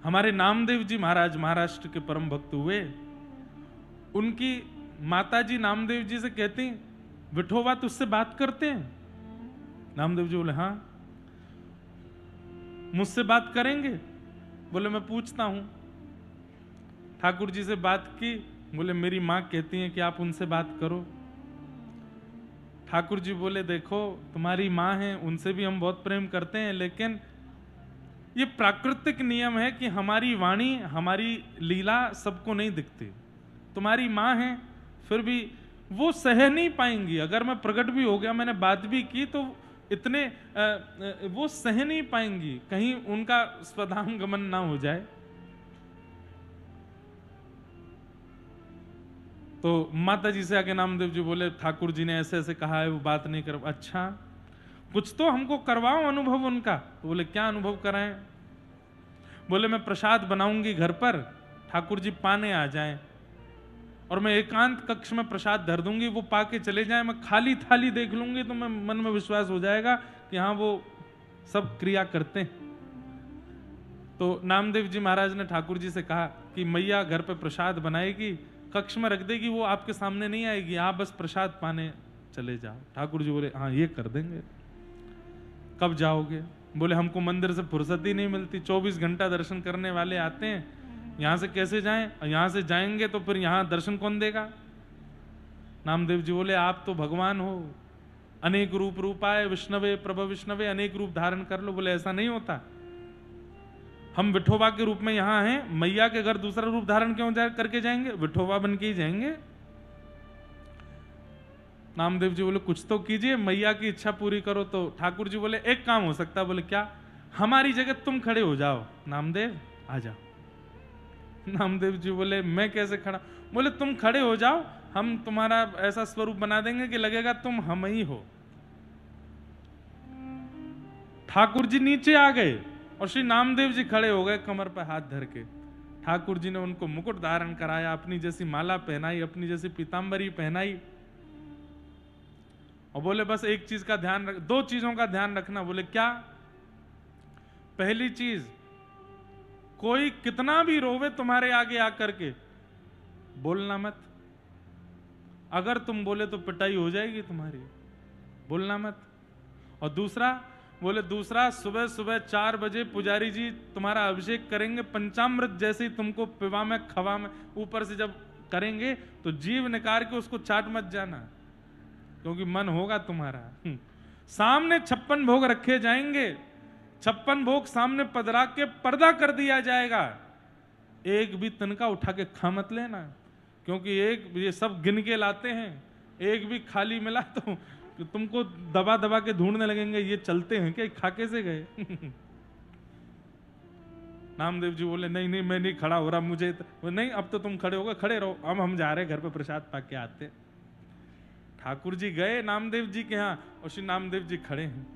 हमारे नामदेव जी महाराज महाराष्ट्र के परम भक्त हुए, उनकी माताजी नामदेव जी से कहती, विठोबा तुझसे बात करते हैं? नामदेव जी बोले हाँ। मुझसे बात करेंगे? बोले मैं पूछता हूं। ठाकुर जी से बात की, बोले मेरी मां कहती है कि आप उनसे बात करो। ठाकुर जी बोले देखो तुम्हारी मां है, उनसे भी हम बहुत प्रेम करते हैं, लेकिन ये प्राकृतिक नियम है कि हमारी वाणी हमारी लीला सबको नहीं दिखती। तुम्हारी मां है, फिर भी वो सह नहीं पाएंगी। अगर मैं प्रकट भी हो गया, मैंने बात भी की, तो इतने वो सह नहीं पाएंगी, कहीं उनका स्वधाम गमन ना हो जाए। तो माता जी से आके नामदेव जी बोले ठाकुर जी ने ऐसे ऐसे कहा है, वो बात नहीं कर। अच्छा कुछ तो हमको करवाओ अनुभव उनका। तो बोले क्या अनुभव कराएं? बोले मैं प्रसाद बनाऊंगी घर पर, ठाकुर जी पाने आ जाएं और मैं एकांत कक्ष में प्रसाद धर दूंगी, वो पाके चले जाएं, मैं खाली थाली देख लूंगी तो मैं मन में विश्वास हो जाएगा कि हाँ वो सब क्रिया करते हैं। तो नामदेव जी महाराज ने ठाकुर जी से कहा कि मैया घर पे प्रसाद बनाएगी, कक्ष में रख देगी, वो आपके सामने नहीं आएगी, आप बस प्रसाद पाने चले जाओ। ठाकुर जी बोले हाँ ये कर देंगे। कब जाओगे? बोले हमको मंदिर से फुर्सत ही नहीं मिलती, 24 घंटा दर्शन करने वाले आते हैं, यहां से कैसे जाएं? यहां से जाएंगे तो फिर यहां दर्शन कौन देगा? नामदेव जी बोले आप तो भगवान हो, अनेक रूप रूपाए विष्णवे प्रभ विष्णवे, अनेक रूप धारण कर लो। बोले ऐसा नहीं होता, हम विठोबा के रूप में यहां हैं, मैया के घर दूसरा रूप धारण क्यों करके जाएंगे? विठोबा बन के ही जाएंगे। नामदेव जी बोले कुछ तो कीजिए, मैया की इच्छा पूरी करो। तो ठाकुर जी बोले एक काम हो सकता है। बोले क्या? हमारी जगह तुम खड़े हो जाओ। नामदेव आ जाओ। नामदेव जी बोले मैं कैसे खड़ा? बोले तुम खड़े हो जाओ, हम तुम्हारा ऐसा स्वरूप बना देंगे कि लगेगा तुम हम ही हो। ठाकुर जी नीचे आ गए और श्री नामदेव जी खड़े हो गए कमर पर हाथ धर के। ठाकुर जी ने उनको मुकुट धारण कराया, अपनी जैसी माला पहनाई, अपनी जैसी पीतांबरी पहनाई और बोले बस एक चीज का ध्यान रख, दो चीजों का ध्यान रखना। बोले क्या? पहली चीज, कोई कितना भी रोवे तुम्हारे आगे आकर के बोलना मत, अगर तुम बोले तो पिटाई हो जाएगी तुम्हारी, बोलना मत। और दूसरा, बोले दूसरा सुबह सुबह 4 बजे पुजारी जी तुम्हारा अभिषेक करेंगे, पंचामृत जैसे ही तुमको पिवा में खवा में ऊपर से जब करेंगे तो जीव निकाल के उसको चाट मत जाना, क्योंकि मन होगा तुम्हारा। सामने 56 भोग रखे जाएंगे, 56 भोग सामने पधरा के पर्दा कर दिया जाएगा, एक भी तिनका उठा के खा मत लेना, क्योंकि एक ये सब गिन के लाते हैं, एक भी खाली मिला तो तुमको दबा दबा के ढूंढने लगेंगे, ये चलते हैं क्या, खा कैसे गए? नामदेव जी बोले नहीं नहीं मैं नहीं खड़ा हो रहा, मुझे नहीं, अब तो तुम खड़े हो गए, खड़े रहो, अब हम जा रहे घर पे प्रसाद पाके आते। ठाकुर जी गए नामदेव जी के यहाँ और श्री नामदेव जी खड़े हैं।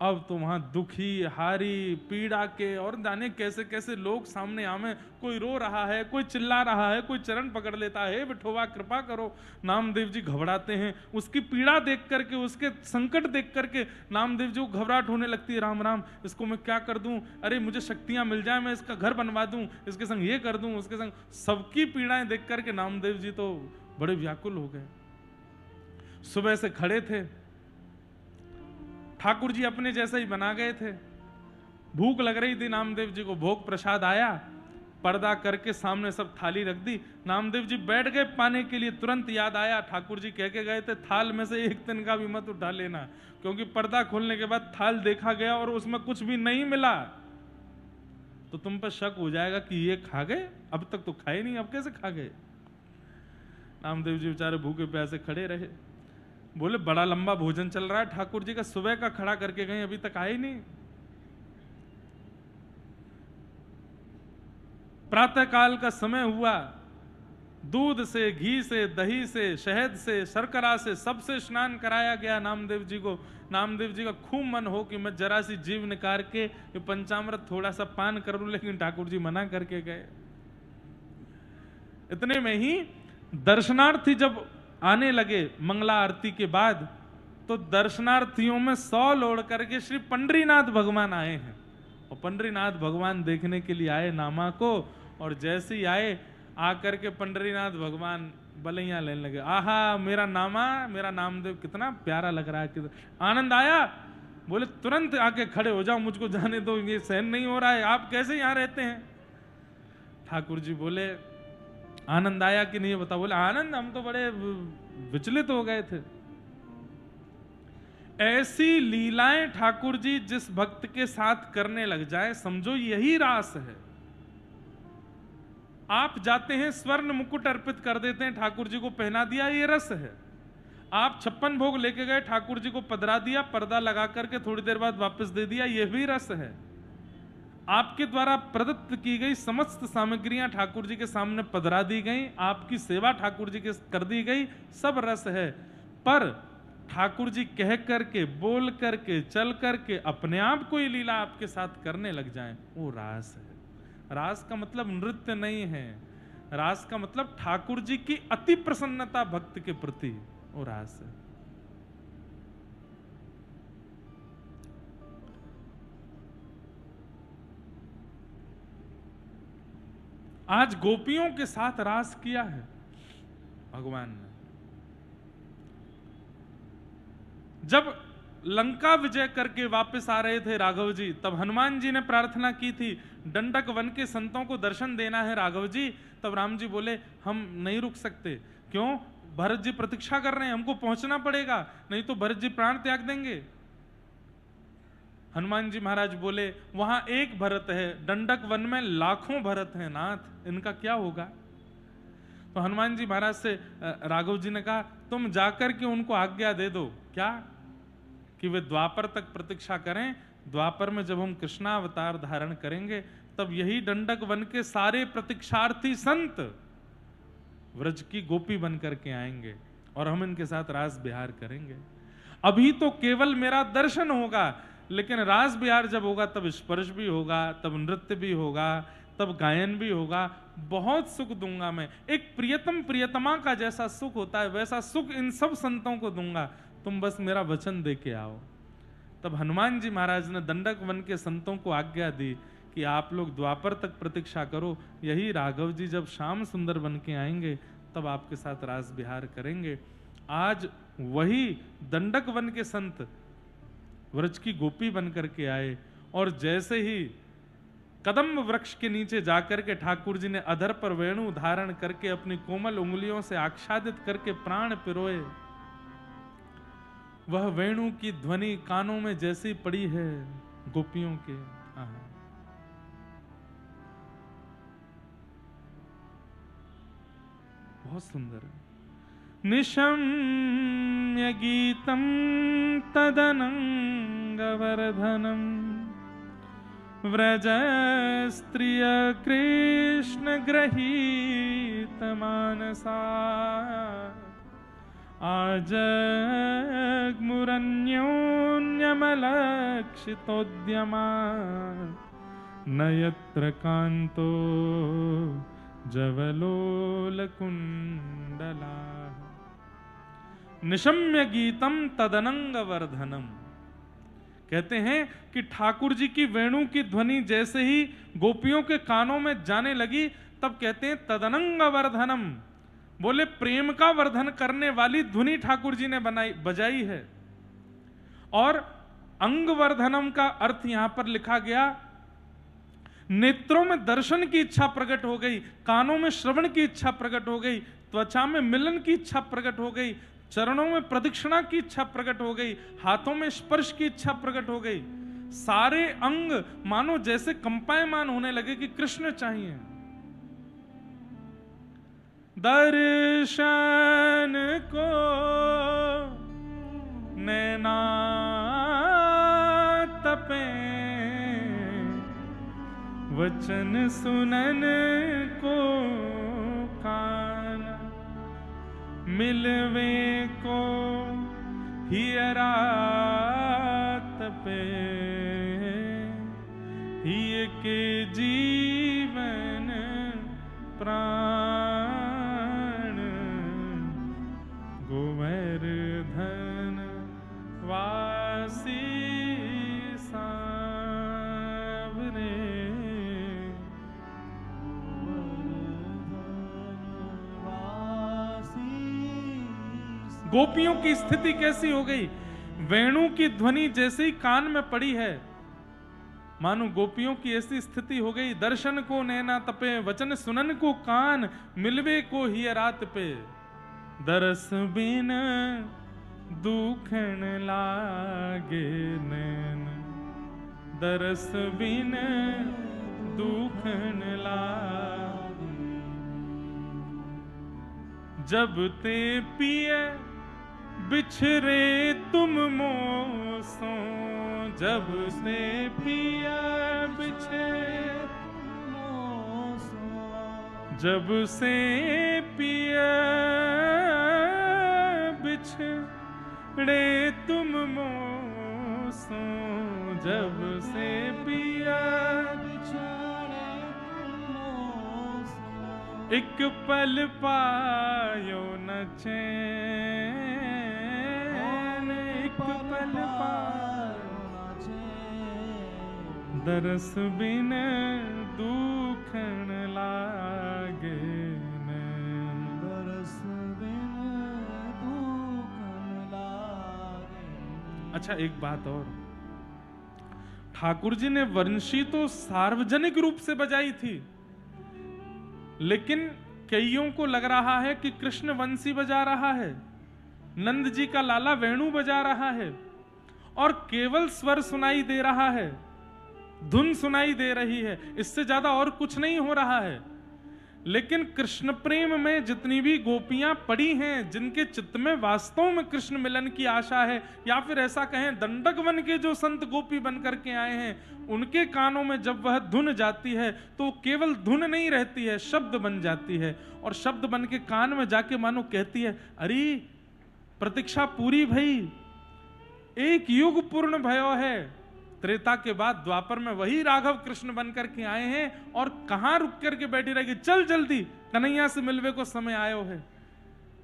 अब तो वहां दुखी हारी पीड़ा के और जाने कैसे कैसे लोग सामने आवे, कोई रो रहा है, कोई चिल्ला रहा है, कोई चरण पकड़ लेता है, विठोबा कृपा करो। नामदेव जी घबराते हैं, उसकी पीड़ा देख करके, उसके संकट देख करके नामदेव जी को घबराहट होने लगती है। राम राम, इसको मैं क्या कर दूं? अरे मुझे शक्तियां मिल जाए, मैं इसका घर बनवा दूं, इसके संग ये कर दूं, उसके संग। सबकी पीड़ाएं देख करके नामदेव जी तो बड़े व्याकुल हो गए। सुबह से खड़े थे, ठाकुर जी अपने जैसे ही बना गए थे, भूख लग रही थी नामदेव जी को, भोग प्रसाद आया, पर्दा करके सामने सब थाली रख दी, नामदेव जी बैठ गए पाने के लिए। तुरंत याद आया, ठाकुर जी कह के गए थे थाल में से एक तिनका भी मत उठा लेना, क्योंकि पर्दा खोलने के बाद थाल देखा गया और उसमें कुछ भी नहीं मिला तो तुम पर शक हो जाएगा कि ये खा गए, अब तक तो खाए नहीं, अब कैसे खा गए? नामदेव जी बेचारे भूखे प्यासे खड़े रहे। बोले बड़ा लंबा भोजन चल रहा है ठाकुर जी का, सुबह का खड़ा करके गए, अभी तक आए नहीं। प्रातः काल का समय हुआ, दूध से, घी से, दही से, शहद से, शर्करा से, सबसे स्नान कराया गया नामदेव जी को। नामदेव जी का खूब मन हो कि मैं जरा सी जीव निकाल के ये पंचामृत थोड़ा सा पान कर लूं, लेकिन ठाकुर जी मना करके गए। इतने में ही दर्शनार्थी जब आने लगे मंगला आरती के बाद, तो दर्शनार्थियों में 100 लोड़ करके श्री पंडरीनाथ भगवान आए हैं और पंडरीनाथ भगवान देखने के लिए आए नामा को, और जैसे ही आए आकर के पंडरीनाथ भगवान बलैया लेने लगे। आहा मेरा नामा, मेरा नामदेव कितना प्यारा लग रहा है, कितना आनंद आया। बोले तुरंत आके खड़े हो जाओ, मुझको जाने दो, ये सहन नहीं हो रहा है, आप कैसे यहाँ रहते हैं। ठाकुर जी बोले आनंद आया कि नहीं बता। बोले आनंद, हम तो बड़े विचलित हो गए थे। ऐसी लीलाएं ठाकुर जी जिस भक्त के साथ करने लग जाए, समझो यही रास है। आप जाते हैं स्वर्ण मुकुट अर्पित कर देते हैं, ठाकुर जी को पहना दिया, ये रस है। आप 56 भोग लेके गए, ठाकुर जी को पधरा दिया, पर्दा लगा करके थोड़ी देर बाद वापस दे दिया, यह भी रस है। आपके द्वारा प्रदत्त की गई समस्त सामग्रियां ठाकुर जी के सामने पधरा दी गई, आपकी सेवा ठाकुर जी के कर दी गई, सब रस है। पर ठाकुर जी कह करके, बोल करके, चल करके अपने आप कोई लीला आपके साथ करने लग जाएं, वो रास है। रास का मतलब नृत्य नहीं है, रास का मतलब ठाकुर जी की अति प्रसन्नता भक्त के प्रति, वो रास है। आज गोपियों के साथ रास किया है भगवान ने। जब लंका विजय करके वापस आ रहे थे राघव जी, तब हनुमान जी ने प्रार्थना की थी दंडक वन के संतों को दर्शन देना है राघव जी। तब राम जी बोले हम नहीं रुक सकते। क्यों? भरत जी प्रतीक्षा कर रहे हैं, हमको पहुंचना पड़ेगा, नहीं तो भरत जी प्राण त्याग देंगे। हनुमान जी महाराज बोले वहां एक भरत है, दंडक वन में लाखों भरत हैं नाथ, इनका क्या होगा। तो हनुमान जी महाराज से राघव जी ने कहा तुम जाकर के उनको आज्ञा दे दो, क्या कि वे द्वापर तक प्रतीक्षा करें। द्वापर में जब हम कृष्णावतार धारण करेंगे, तब यही दंडक वन के सारे प्रतीक्षार्थी संत व्रज की गोपी बन करके आएंगे और हम इनके साथ रास विहार करेंगे। अभी तो केवल मेरा दर्शन होगा, लेकिन रास विहार जब होगा तब स्पर्श भी होगा, तब नृत्य भी होगा, तब गायन भी होगा, बहुत सुख दूंगा मैं। एक प्रियतम प्रियतमा का जैसा सुख होता है, वैसा सुख इन सब संतों को दूंगा, तुम बस मेरा वचन दे के आओ। तब हनुमान जी महाराज ने दंडक वन के संतों को आज्ञा दी कि आप लोग द्वापर तक प्रतीक्षा करो, यही राघव जी जब श्याम सुंदर बन के आएंगे तब आपके साथ रास विहार करेंगे। आज वही दंडक वन के संत व्रज की गोपी बन करके आए, और जैसे ही कदम्ब वृक्ष के नीचे जाकर के ठाकुर जी ने अधर पर वेणु धारण करके अपनी कोमल उंगलियों से आच्छादित करके प्राण पिरोए, वह वेणु की ध्वनि कानों में जैसी पड़ी है गोपियों के, बहुत सुंदर है। निशम्य गीतम तदनंगवर्धनम व्रज स्त्रिय कृष्ण गृहीत मानसा आजग्मुरन्योन्यमलक्षितोद्यमा न यत्र कान्तो जवलोलकुंडला। निशम्य गीतम तदनंग वर्धनम, कहते हैं कि ठाकुर जी की वेणु की ध्वनि जैसे ही गोपियों के कानों में जाने लगी, तब कहते हैं तदनंग वर्धनम, बोले प्रेम का वर्धन करने वाली ध्वनि ठाकुर जी ने बजाई है। और अंग वर्धनम का अर्थ यहां पर लिखा गया, नेत्रों में दर्शन की इच्छा प्रकट हो गई, कानों में श्रवण की इच्छा प्रकट हो गई, त्वचा में मिलन की इच्छा प्रकट हो गई, चरणों में प्रदक्षिणा की इच्छा प्रकट हो गई, हाथों में स्पर्श की इच्छा प्रकट हो गई। सारे अंग मानो जैसे कंपायमान होने लगे कि कृष्ण चाहिए। दर्शन को नैना तपे, वचन सुनन को कान, मिलवे को हियरा तपे, हिय के जीवन प्राण, गोवर्धन वासी सांवरे गोपियों की स्थिति कैसी हो गई? वेणु की ध्वनि जैसे ही कान में पड़ी है, मानो गोपियों की ऐसी स्थिति हो गई, दर्शन को नैना तपे, वचन सुनन को कान, मिलवे को ही रात पे, दरस बिन दुखन लागे नैन, दरस बिन दुखन लागे। जब ते पिए बिछरे तुम मोसो, जब से पिया बिछरे मोसो, जब से पिया बिछड़े तुम मोसो, जब से पिया बिछड़े मोसो, एक पल पायो न चैन, एक पल पायो न चैन, दरस बिन दुखन लागे नैन, दरस बिन दुखन लागे। अच्छा, एक बात और, ठाकुर जी ने वंशी तो सार्वजनिक रूप से बजाई थी, लेकिन कईयों को लग रहा है कि कृष्ण वंशी बजा रहा है, नंद जी का लाला वेणु बजा रहा है, और केवल स्वर सुनाई दे रहा है, धुन सुनाई दे रही है, इससे ज्यादा और कुछ नहीं हो रहा है। लेकिन कृष्ण प्रेम में जितनी भी गोपियां पड़ी हैं, जिनके चित्त में वास्तव में कृष्ण मिलन की आशा है, या फिर ऐसा कहें दंडक वन के जो संत गोपी बन करके आए हैं, उनके कानों में जब वह धुन जाती है तो केवल धुन नहीं रहती है, शब्द बन जाती है, और शब्द बन के कान में जाके मानो कहती है, अरे प्रतीक्षा पूरी भई, एक युग पूर्ण भयो है। त्रेता के बाद द्वापर में वही राघव कृष्ण बनकर के आए हैं, और कहां रुक करके बैठी रहेगी, चल जल्दी कन्हैया से मिलवे को समय आयो है।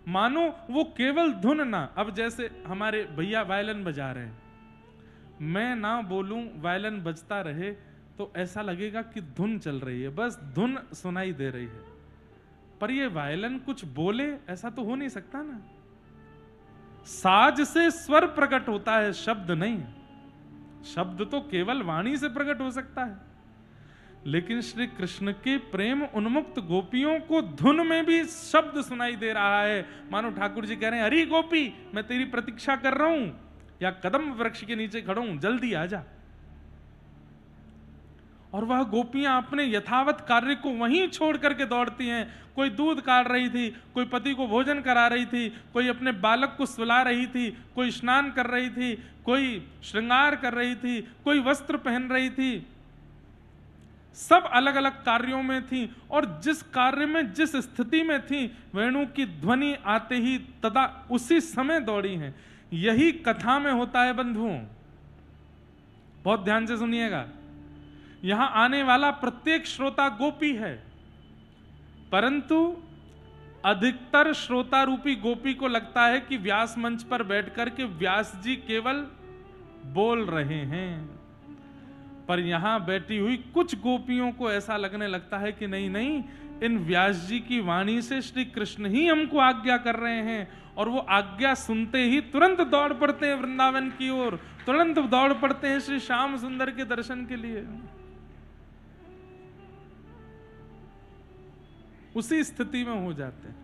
मानो वो केवल धुन ना, अब जैसे हमारे भैया वायलिन बजा रहे हैं, मैं ना बोलूं वायलिन बजता रहे तो ऐसा लगेगा कि धुन चल रही है, बस धुन सुनाई दे रही है, पर ये वायलिन कुछ बोले ऐसा तो हो नहीं सकता ना। साज से स्वर प्रकट होता है, शब्द नहीं। शब्द तो केवल वाणी से प्रकट हो सकता है, लेकिन श्री कृष्ण के प्रेम उन्मुक्त गोपियों को धुन में भी शब्द सुनाई दे रहा है। मानो ठाकुर जी कह रहे हैं, अरे गोपी मैं तेरी प्रतीक्षा कर रहा हूं, या कदम वृक्ष के नीचे खड़ा हूं, जल्दी आ जा। और वह गोपियां अपने यथावत कार्य को वहीं छोड़ करके दौड़ती हैं। कोई दूध काट रही थी, कोई पति को भोजन करा रही थी, कोई अपने बालक को सुला रही थी, कोई स्नान कर रही थी, कोई श्रृंगार कर रही थी, कोई वस्त्र पहन रही थी, सब अलग अलग कार्यों में थी, और जिस कार्य में जिस स्थिति में थी, वेणु की ध्वनि आते ही तदा उसी समय दौड़ी हैं। यही कथा में होता है बंधुओं, बहुत ध्यान से सुनिएगा। यहां आने वाला प्रत्येक श्रोता गोपी है, परंतु अधिकतर श्रोता रूपी गोपी को लगता है कि व्यास मंच पर बैठकर के व्यास जी केवल बोल रहे हैं, पर यहां बैठी हुई कुछ गोपियों को ऐसा लगने लगता है कि नहीं नहीं, इन व्यास जी की वाणी से श्री कृष्ण ही हमको आज्ञा कर रहे हैं, और वो आज्ञा सुनते ही तुरंत दौड़ पड़ते हैं वृंदावन की ओर, तुरंत दौड़ पड़ते हैं श्री श्याम सुंदर के दर्शन के लिए। उसी स्थिति में हो जाते हैं।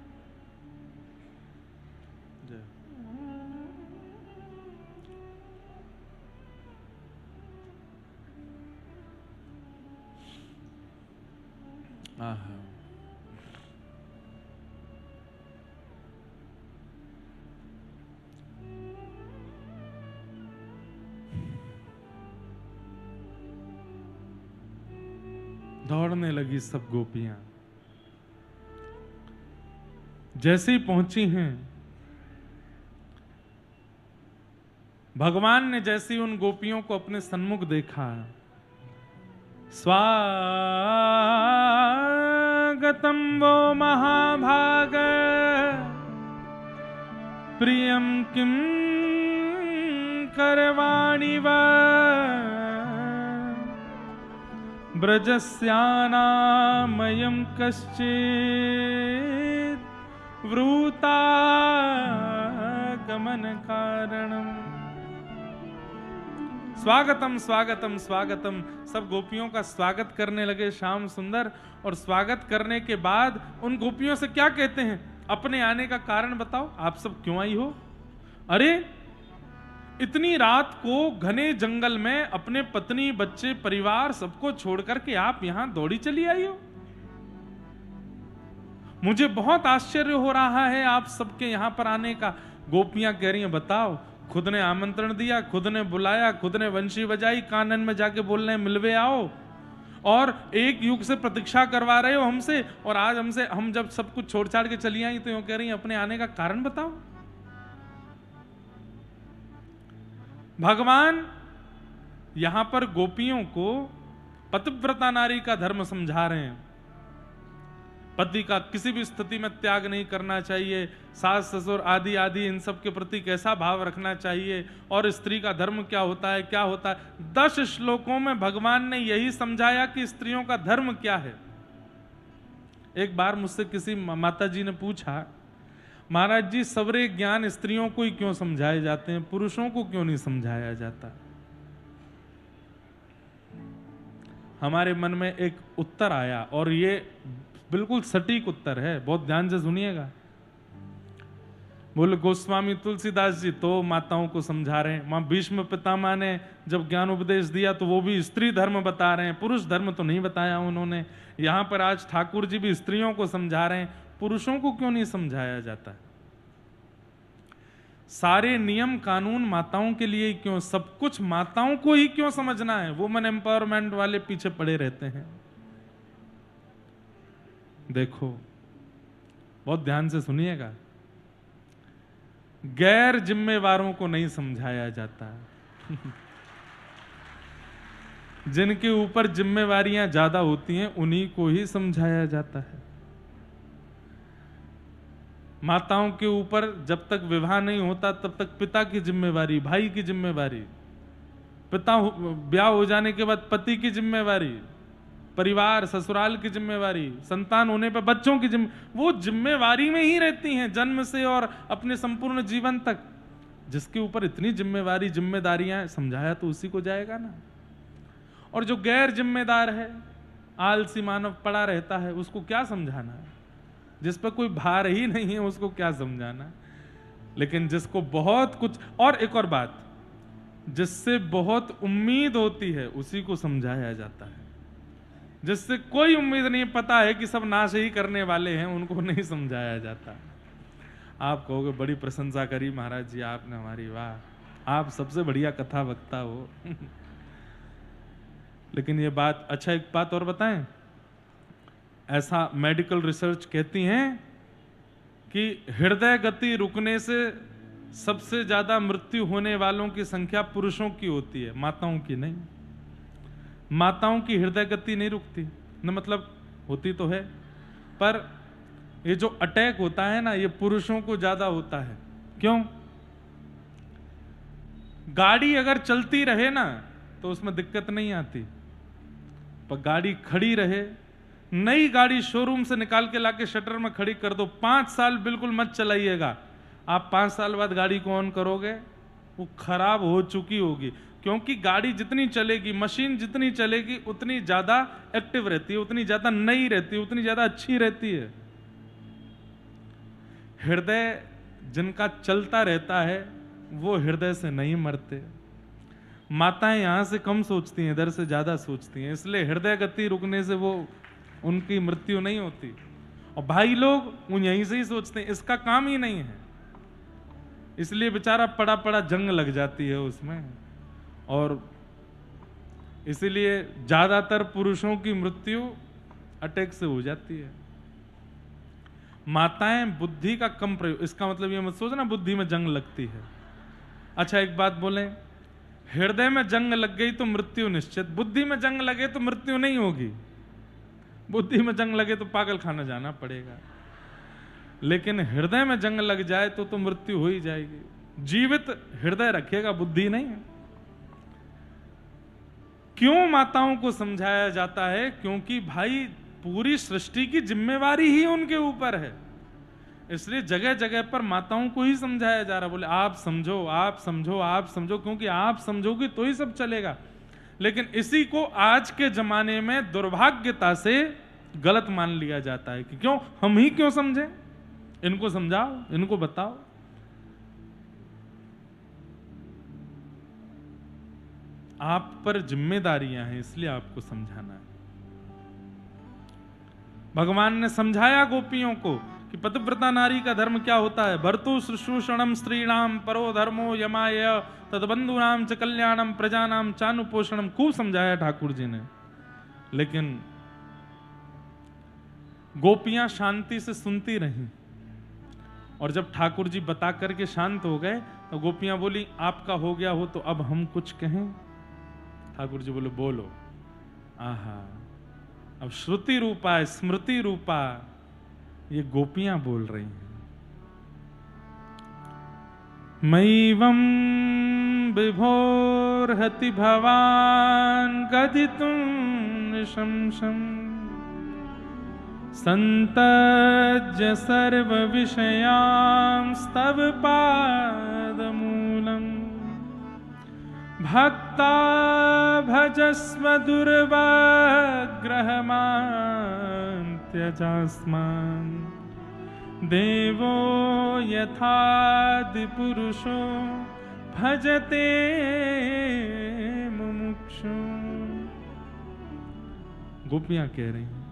दौड़ने लगी सब गोपियां। जैसे ही पहुंची हैं, भगवान ने जैसे ही उन गोपियों को अपने सन्मुख देखा, स्वागतम वो महाभाग प्रियम किम करवाणि वा ब्रजस्यानामयं कश्चित् वृता गमन कारणम। स्वागतम स्वागतम स्वागतम, सब गोपियों का स्वागत करने लगे श्याम सुंदर। और स्वागत करने के बाद उन गोपियों से क्या कहते हैं, अपने आने का कारण बताओ, आप सब क्यों आई हो? अरे इतनी रात को घने जंगल में अपने पत्नी बच्चे परिवार सबको छोड़ करके आप यहां दौड़ी चली आई हो। मुझे बहुत आश्चर्य हो रहा है आप सबके यहां पर आने का। गोपियां कह रही हैं, बताओ, खुद ने आमंत्रण दिया, खुद ने बुलाया, खुद ने वंशी बजाई, कानन में जाके बोल रहे हैं मिलवे आओ, और एक युग से प्रतीक्षा करवा रहे हो हमसे, और आज हम जब सब कुछ छोड़ छाड़ के चली आई तो यूं कह रही हैं अपने आने का कारण बताओ। भगवान यहां पर गोपियों को पतिव्रता नारी का धर्म समझा रहे हैं। पति का किसी भी स्थिति में त्याग नहीं करना चाहिए, सास ससुर आदि आदि इन सब के प्रति कैसा भाव रखना चाहिए, और स्त्री का धर्म क्या होता है, क्या होता है। 10 श्लोकों में भगवान ने यही समझाया कि स्त्रियों का धर्म क्या है। एक बार मुझसे किसी माता जी ने पूछा, महाराज जी सवरे ज्ञान स्त्रियों को ही क्यों समझाए जाते हैं, पुरुषों को क्यों नहीं समझाया जाता? हमारे मन में एक उत्तर आया, और ये बिल्कुल सटीक उत्तर है, बहुत ध्यान से सुनिएगा। बोले गोस्वामी तुलसीदास जी तो माताओं को समझा रहे हैं, मां भीष्म पितामह ने जब ज्ञान उपदेश दिया तो वो भी स्त्री धर्म बता रहे हैं, पुरुष धर्म तो नहीं बताया उन्होंने। यहां पर आज ठाकुर जी भी स्त्रियों को समझा रहे हैं, पुरुषों को क्यों नहीं समझाया जाता? सारे नियम कानून माताओं के लिए क्यों, सब कुछ माताओं को ही क्यों समझना है? वुमेन एम्पावरमेंट वाले पीछे पड़े रहते हैं। देखो बहुत ध्यान से सुनिएगा, गैर जिम्मेवारों को नहीं समझाया जाता जिनके ऊपर जिम्मेवारियां ज्यादा होती हैं उन्हीं को ही समझाया जाता है। माताओं के ऊपर जब तक विवाह नहीं होता तब तक पिता की जिम्मेवारी, भाई की जिम्मेवारी, पिता ब्याह हो जाने के बाद पति की जिम्मेवारी, परिवार ससुराल की जिम्मेवारी, संतान होने पर बच्चों की वो जिम्मेवारी में ही रहती हैं जन्म से और अपने संपूर्ण जीवन तक। जिसके ऊपर इतनी जिम्मेवारी जिम्मेदारियां, समझाया तो उसी को जाएगा ना। और जो गैर जिम्मेदार है, आलसी मानव पड़ा रहता है, उसको क्या समझाना है? जिस पर कोई भार ही नहीं है उसको क्या समझाना? लेकिन जिसको बहुत कुछ, और एक और बात, जिससे बहुत उम्मीद होती है उसी को समझाया जाता है। जिससे कोई उम्मीद नहीं, पता है कि सब नाश ही करने वाले हैं, उनको नहीं समझाया जाता। आप कहोगे बड़ी प्रशंसा करी महाराज जी आपने हमारी, वाह आप सबसे बढ़िया कथा वक्ता हो लेकिन ये बात, अच्छा एक बात और बताएं, ऐसा मेडिकल रिसर्च कहती हैं कि हृदय गति रुकने से सबसे ज्यादा मृत्यु होने वालों की संख्या पुरुषों की होती है, माताओं की नहीं। माताओं की हृदय गति नहीं रुकती, न मतलब होती तो है, पर ये जो अटैक होता है ना, ये पुरुषों को ज्यादा होता है। क्यों? गाड़ी अगर चलती रहे ना तो उसमें दिक्कत नहीं आती, पर गाड़ी खड़ी रहे, नई गाड़ी शोरूम से निकाल के लाके शटर में खड़ी कर दो, 5 साल बिल्कुल मत चलाइएगा। आप 5 साल बाद गाड़ी को ऑन करोगे वो खराब हो चुकी होगी, क्योंकि गाड़ी जितनी चलेगी, मशीन जितनी चलेगी उतनी ज्यादा एक्टिव रहती है, उतनी ज्यादा नई रहती है, उतनी ज्यादा अच्छी रहती है। हृदय जिनका चलता रहता है वो हृदय से नहीं मरते। माताएं यहां से कम सोचती हैं, इधर से ज्यादा सोचती हैं, इसलिए हृदय गति रुकने से वो उनकी मृत्यु नहीं होती। और भाई लोग यहीं से ही सोचते हैं, इसका काम ही नहीं है, इसलिए बेचारा पड़ा पड़ा जंग लग जाती है उसमें। और इसीलिए ज्यादातर पुरुषों की मृत्यु अटैक से हो जाती है। माताएं बुद्धि का कम प्रयोग, इसका मतलब ये मत सोचना बुद्धि में जंग लगती है। अच्छा एक बात बोलें, हृदय में जंग लग गई तो मृत्यु निश्चित, बुद्धि में जंग लगे तो मृत्यु नहीं होगी। बुद्धि में जंग लगे तो पागल खाना जाना पड़ेगा, लेकिन हृदय में जंग लग जाए तो मृत्यु हो ही जाएगी। जीवित हृदय रखेगा, बुद्धि नहीं। क्यों माताओं को समझाया जाता है? क्योंकि भाई पूरी सृष्टि की जिम्मेवारी ही उनके ऊपर है। इसलिए जगह जगह पर माताओं को ही समझाया जा रहा, बोले आप समझो, आप समझो, आप समझो, क्योंकि आप समझोगे तो ही सब चलेगा। लेकिन इसी को आज के जमाने में दुर्भाग्यता से गलत मान लिया जाता है कि क्यों, हम ही क्यों समझें, इनको समझाओ, इनको बताओ। आप पर जिम्मेदारियां हैं, इसलिए आपको समझाना है। भगवान ने समझाया गोपियों को कि पतिव्रता नारी का धर्म क्या होता है। भर्तु शुश्रूषणम स्त्रीणाम परो धर्मो यमाय तदबंधुनाम च कल्याणम प्रजानाम चानुपोषणम, खूब समझाया ठाकुर जी ने। लेकिन गोपियां शांति से सुनती रहीं, और जब ठाकुर जी बता करके शांत हो गए तो गोपियां बोली आपका हो गया हो तो अब हम कुछ कहें। ठाकुर जी बोले बोलो। आहा, अब श्रुति रूपा स्मृति रूपा ये गोपियां बोल रही हैं। मैवं विभोर्हति भवान् कथितुं निशंसम् संतज्य सर्व विषयांस्तव पादमूलम् भक्ता भजस्व दुर्वाग्रहमान् त्यजास्मान् देवो यथादिपुरुषो भजते मुमुक्षु। गोपियां कह रही हैं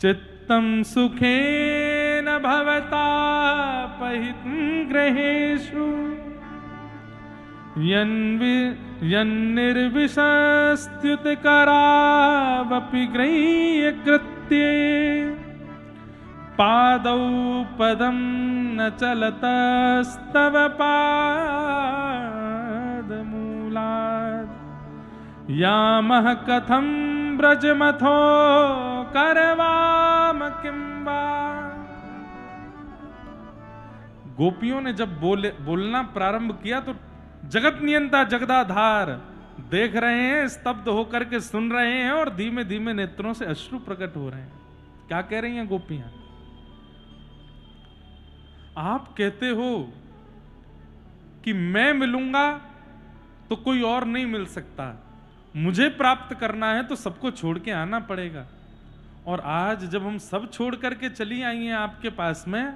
चित्तं सुखेन भवता पहितं ग्रहेषु यन्निर्विशस्त्युतकरावपि गृह्य कृत्ये पादौ पदं न चलतस्तव पादमूलात् यामः कथं ब्रजमथो करवाम किं वा। गोपियों ने जब बोलना प्रारंभ किया तो जगत नियंता जगदाधार देख रहे हैं, स्तब्ध होकर के सुन रहे हैं, और धीमे धीमे नेत्रों से अश्रु प्रकट हो रहे हैं। क्या कह रही हैं गोपियां? आप कहते हो कि मैं मिलूंगा तो कोई और नहीं मिल सकता, मुझे प्राप्त करना है तो सबको छोड़ के आना पड़ेगा। और आज जब हम सब छोड़ करके चली आई हैं आपके पास में,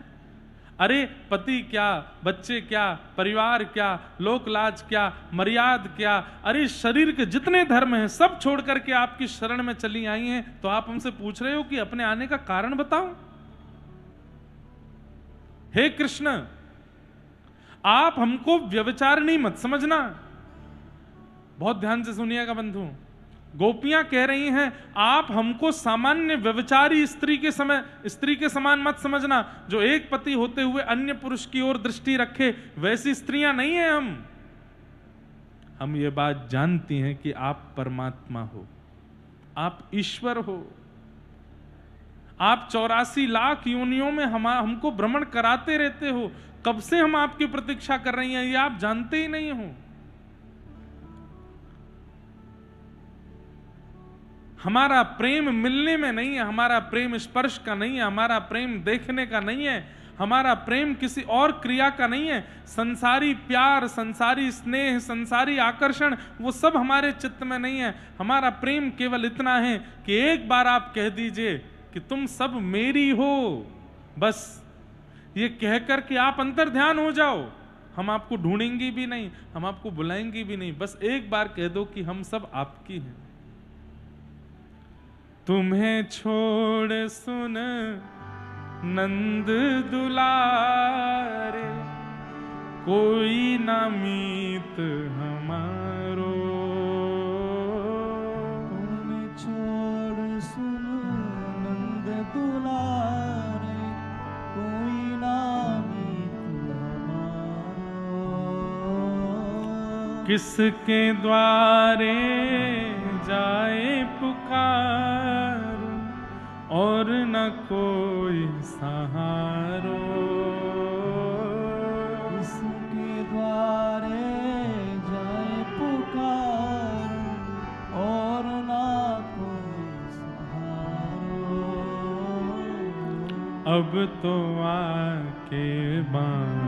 अरे पति क्या, बच्चे क्या, परिवार क्या, लोकलाज क्या, मर्याद क्या, अरे शरीर के जितने धर्म हैं सब छोड़ करके आपकी शरण में चली आई हैं, तो आप हमसे पूछ रहे हो कि अपने आने का कारण बताओ। हे कृष्ण, आप हमको व्यभिचारिणी मत समझना। बहुत ध्यान से सुनिएगा बंधु। गोपियां कह रही हैं आप हमको सामान्य व्यभिचारी स्त्री के समान मत समझना, जो एक पति होते हुए अन्य पुरुष की ओर दृष्टि रखे, वैसी स्त्रियां नहीं हैं हम ये बात जानती हैं कि आप परमात्मा हो, आप ईश्वर हो, आप 84 लाख योनियों में हमको भ्रमण कराते रहते हो। कब से हम आपकी प्रतीक्षा कर रही हैं ये आप जानते ही नहीं हो। हमारा प्रेम मिलने में नहीं है, हमारा प्रेम स्पर्श का नहीं है, हमारा प्रेम देखने का नहीं है, हमारा प्रेम किसी और क्रिया का नहीं है। संसारी प्यार, संसारी स्नेह, संसारी आकर्षण, वो सब हमारे चित्त में नहीं है। हमारा प्रेम केवल इतना है कि एक बार आप कह दीजिए कि तुम सब मेरी हो, बस ये कहकर के आप अंतर्ध्यान हो जाओ। हम आपको ढूंढेंगे भी नहीं, हम आपको बुलाएंगे भी नहीं, बस एक बार कह दो कि हम सब आपकी हैं। तुम्हें छोड़ सुन नंद दुलारे, कोई ना मीत हमारो। तुम्हें छोड़ सुन नंद दुलारे, कोई ना मीत हमारो। किसके द्वारे जाए पुकार, और न कोई सहारो। किसके द्वारे जाए पुकार, और न कोई सहारो। अब तो आके बांध